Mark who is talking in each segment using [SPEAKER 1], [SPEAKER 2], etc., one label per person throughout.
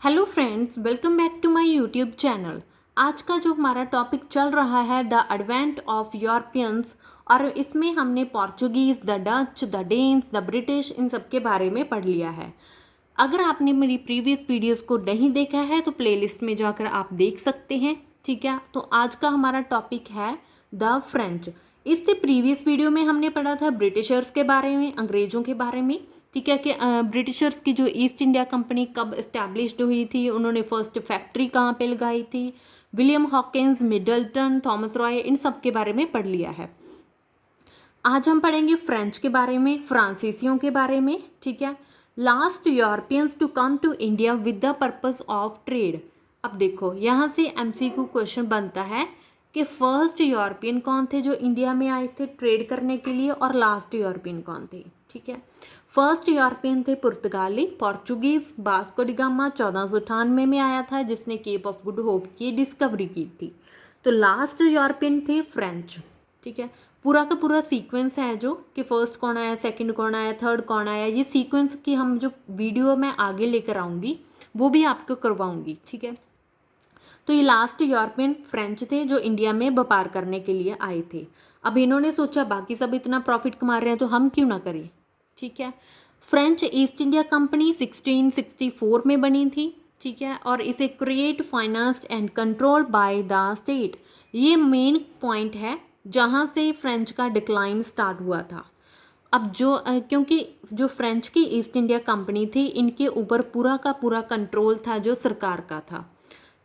[SPEAKER 1] Hello friends, welcome back to my YouTube channel. आज का जो हमारा टॉपिक चल रहा है द एडवेंट ऑफ यूरोपियंस, और इसमें हमने Portuguese, the Dutch, the Danes, the British, इन सब के बारे में पढ़ लिया है। अगर आपने मेरी प्रीवियस वीडियोस को नहीं देखा है तो प्लेलिस्ट में जाकर आप देख सकते हैं। ठीक है, तो आज का हमारा टॉपिक है द फ्रेंच। इससे प्रीवियस वीडियो में हमने पढ़ा था ब्रिटिशर्स के बारे में, अंग्रेज़ों के बारे में। ठीक है कि ब्रिटिशर्स की जो ईस्ट इंडिया कंपनी कब इस्टेब्लिश्ड हुई थी, उन्होंने फर्स्ट फैक्ट्री कहाँ पे लगाई थी, William Hawkins, Middleton, Thomas Roe, इन सब के बारे में पढ़ लिया है। आज हम पढ़ेंगे फ्रेंच के बारे में, फ्रांसीसियों के बारे में। ठीक है, last Europeans to come to India with the purpose of trade. अब देखो यहाँ से एमसीक्यू क्वेश्चन बनता है कि फर्स्ट यूरोपियन कौन थे जो इंडिया में आए थे ट्रेड करने के लिए, और लास्ट यूरोपियन कौन थे। ठीक है, फर्स्ट यूरोपियन थे पुर्तगाली, पोर्चुगीज, वास्को डी गामा 1498 में आया था, जिसने केप ऑफ गुड होप की डिस्कवरी की थी। तो लास्ट यूरोपियन थे फ्रेंच। ठीक है, पूरा का पूरा सीक्वेंस है जो कि फर्स्ट कौन आया, सेकंड कौन आया, थर्ड कौन आया, ये सीक्वेंस की हम जो वीडियो मैं आगे लेकर आऊँगी वो भी आपको करवाऊँगी। ठीक है, तो ये लास्ट यूरोपियन फ्रेंच थे जो इंडिया में व्यापार करने के लिए आए थे। अब इन्होंने सोचा बाकी सब इतना प्रॉफिट कमा रहे हैं तो हम क्यों ना करें। ठीक है, फ्रेंच ईस्ट इंडिया कंपनी 1664 में बनी थी। ठीक है, और इसे create, financed and control by the state, ये मेन पॉइंट है जहाँ से फ्रेंच का डिक्लाइन स्टार्ट हुआ था। अब क्योंकि जो फ्रेंच की ईस्ट इंडिया कंपनी थी, इनके ऊपर पूरा का पूरा कंट्रोल था जो सरकार का था।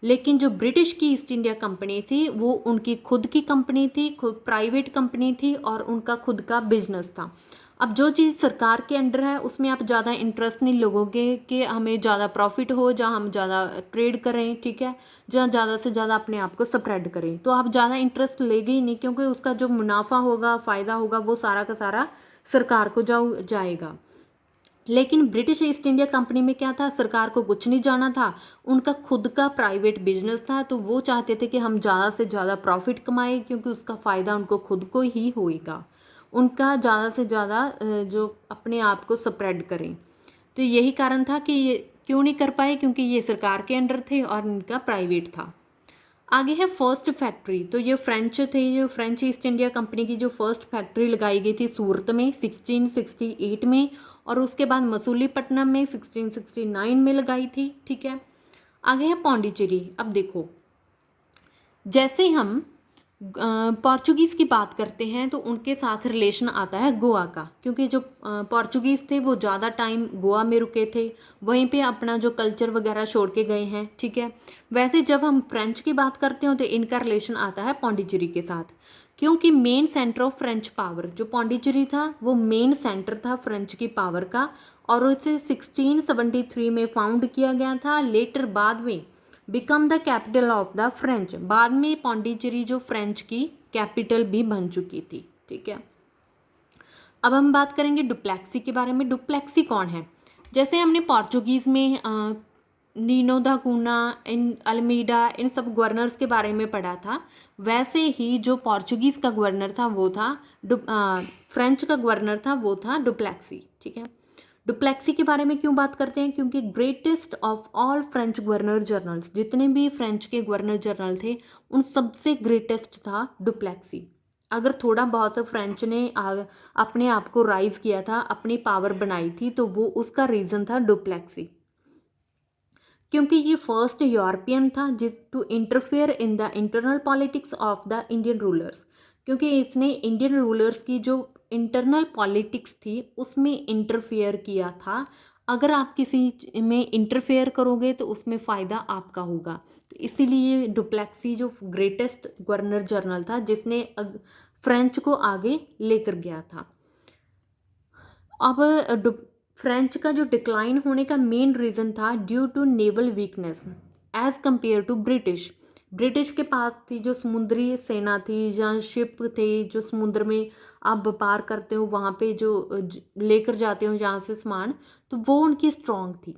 [SPEAKER 1] लेकिन जो ब्रिटिश की ईस्ट इंडिया कंपनी थी वो उनकी खुद की कंपनी थी, खुद प्राइवेट कंपनी थी, और उनका खुद का बिजनेस था। अब जो चीज़ सरकार के अंडर है उसमें आप ज़्यादा इंटरेस्ट नहीं लगोगे कि हमें ज़्यादा प्रॉफिट हो, जहाँ हम ज़्यादा ट्रेड करें। ठीक है, जहाँ ज़्यादा से ज़्यादा अपने आप को स्प्रेड करें, तो आप ज़्यादा इंटरेस्ट लेगे ही नहीं, क्योंकि उसका जो मुनाफा होगा, फ़ायदा होगा, वो सारा का सारा सरकार को जाएगा। लेकिन ब्रिटिश ईस्ट इंडिया कंपनी में क्या था, सरकार को कुछ नहीं जाना था, उनका खुद का प्राइवेट बिजनेस था। तो वो चाहते थे कि हम ज़्यादा से ज़्यादा प्रॉफिट कमाएं, क्योंकि उसका फ़ायदा उनको खुद को ही होएगा। उनका ज़्यादा से ज़्यादा जो अपने आप को स्प्रेड करें। तो यही कारण था कि ये क्यों नहीं कर पाए, क्योंकि ये सरकार के अंडर थे और इनका प्राइवेट था। आगे है फर्स्ट फैक्ट्री। तो ये फ्रेंच थे, जो फ्रेंच ईस्ट इंडिया कंपनी की जो फर्स्ट फैक्ट्री लगाई गई थी सूरत में 1668 में, और उसके बाद मसूलीपट्टनम में 1669 में लगाई थी। ठीक है, आगे है पौंडीचेरी। अब देखो, जैसे हम पोर्चुगीज़ की बात करते हैं तो उनके साथ रिलेशन आता है गोवा का, क्योंकि जो पोर्चुगीज़ थे वो ज़्यादा टाइम गोवा में रुके थे, वहीं पे अपना जो कल्चर वगैरह छोड़ के गए हैं। ठीक है, वैसे जब हम फ्रेंच की बात करते हो तो इनका रिलेशन आता है पौंडीचेरी के साथ, क्योंकि main centre of French power जो पौंडीचेरी था वो मेन सेंटर था फ्रेंच की पावर का, और उसे 1673 में फाउंड किया गया था। लेटर बाद में become the capital of the French, बाद में पौंडीचेरी जो फ्रेंच की कैपिटल भी बन चुकी थी। ठीक है, अब हम बात करेंगे डुप्लेक्सी के बारे में। डुप्लेक्सी कौन है, जैसे हमने पोर्चुगीज़ में नीनो दा कूना, इन अल्मीडा, इन सब गवर्नर्स के बारे में पढ़ा था, वैसे ही जो पोर्चुगीज़ का गवर्नर था वो था फ्रेंच का गवर्नर था वो था डुप्लेक्सी। ठीक है, डुप्लेक्सी के बारे में क्यों बात करते हैं, क्योंकि greatest of all French governor generals, जितने भी फ्रेंच के गवर्नर जनरल थे उन सबसे ग्रेटेस्ट था डुप्लेक्सी। अगर थोड़ा बहुत फ्रेंच ने अपने आप को राइज किया था, अपनी पावर बनाई थी, तो वो उसका रीज़न था डुप्लेक्सी, क्योंकि ये फर्स्ट यूरोपियन था जिस to interfere in the internal politics of the Indian rulers, क्योंकि इसने इंडियन रूलर्स की जो इंटरनल पॉलिटिक्स थी उसमें इंटरफेयर किया था। अगर आप किसी में इंटरफेयर करोगे तो उसमें फ़ायदा आपका होगा। तो इसीलिए डुप्लेक्सी जो ग्रेटेस्ट गवर्नर जनरल था जिसने फ्रेंच को आगे लेकर गया था। अब फ्रेंच का जो डिक्लाइन होने का मेन रीज़न था due to naval weakness as compare to British. British के पास थी जो समुद्री सेना थी, या शिप थे जो समुद्र में आप व्यापार करते हो, वहाँ पे जो लेकर जाते हो जहाँ से सामान, तो वो उनकी स्ट्रॉन्ग थी।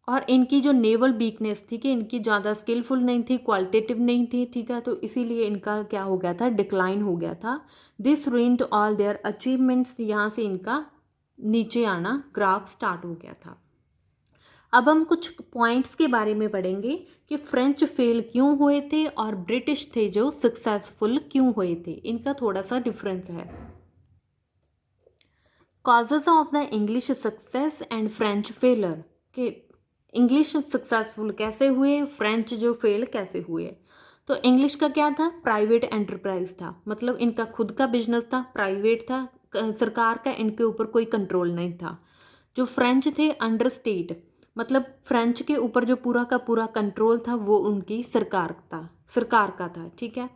[SPEAKER 1] और इनकी जो नेवल वीकनेस थी कि इनकी ज़्यादा स्किलफुल नहीं थी, क्वालिटेटिव नहीं थी। ठीक है, तो इसीलिए इनका क्या हो गया था, डिक्लाइन हो गया था। This ruined all their achievements, यहाँ से इनका नीचे आना ग्राफ स्टार्ट हो गया था। अब हम कुछ पॉइंट्स के बारे में पढ़ेंगे कि फ्रेंच फेल क्यों हुए थे और ब्रिटिश थे जो सक्सेसफुल क्यों हुए थे, इनका थोड़ा सा डिफरेंस है। Causes of the English success and French failure, कि इंग्लिश सक्सेसफुल कैसे हुए, फ्रेंच जो फेल कैसे हुए। तो इंग्लिश का क्या था, प्राइवेट एंटरप्राइज था, मतलब इनका खुद का बिजनेस था, प्राइवेट था, सरकार का इनके ऊपर कोई कंट्रोल नहीं था। जो फ्रेंच थे अंडर स्टेट, मतलब फ्रेंच के ऊपर जो पूरा का पूरा कंट्रोल था वो उनकी सरकार का था, ठीक है।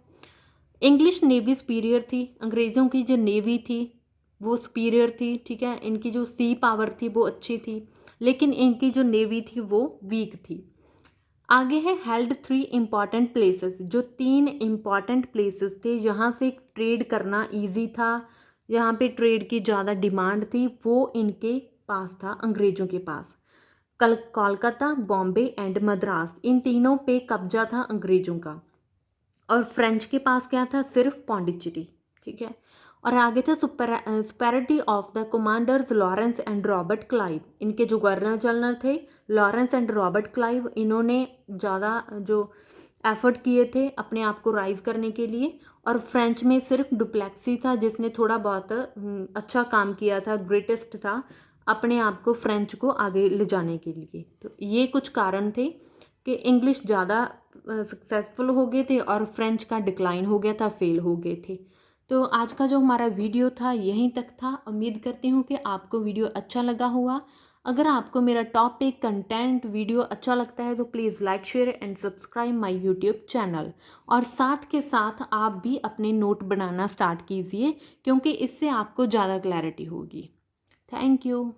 [SPEAKER 1] इंग्लिश नेवी सुपीरियर थी, अंग्रेज़ों की जो नेवी थी वो सुपीरियर थी, ठीक है। इनकी जो सी पावर थी वो अच्छी थी, लेकिन इनकी जो नेवी थी वो वीक थी। आगे है हेल्ड 3 इम्पॉर्टेंट प्लेसेस, जो 3 इम्पॉर्टेंट प्लेसेस थे जहाँ से ट्रेड करना इजी था, जहाँ पे ट्रेड की ज़्यादा डिमांड थी, वो इनके पास था, अंग्रेज़ों के पास। कोलकाता, बॉम्बे एंड मद्रास, इन तीनों पे कब्जा था अंग्रेज़ों का। और फ्रेंच के पास क्या था, सिर्फ पौंडीचेरी, ठीक है। और आगे था superiority of the commanders Lawrence and Robert Clive, इनके जो गवर्नर जनरल थे लॉरेंस एंड रॉबर्ट क्लाइव, इन्होंने ज़्यादा जो एफर्ट किए थे अपने आप को राइज करने के लिए। और फ्रेंच में सिर्फ डुप्लेक्सी था जिसने थोड़ा बहुत अच्छा काम किया था, ग्रेटेस्ट था अपने आप को, फ्रेंच को आगे ले जाने के लिए। तो ये कुछ कारण थे कि इंग्लिश ज़्यादा सक्सेसफुल हो गए थे और फ्रेंच का डिक्लाइन हो गया था, फेल हो गए थे। तो आज का जो हमारा वीडियो था यहीं तक था। उम्मीद करती हूँ कि आपको वीडियो अच्छा लगा हुआ। अगर आपको मेरा टॉपिक कंटेंट वीडियो अच्छा लगता है तो please like share and subscribe my YouTube channel. और साथ के साथ आप भी अपने नोट बनाना स्टार्ट कीजिए, क्योंकि इससे आपको ज़्यादा क्लैरिटी होगी। Thank you.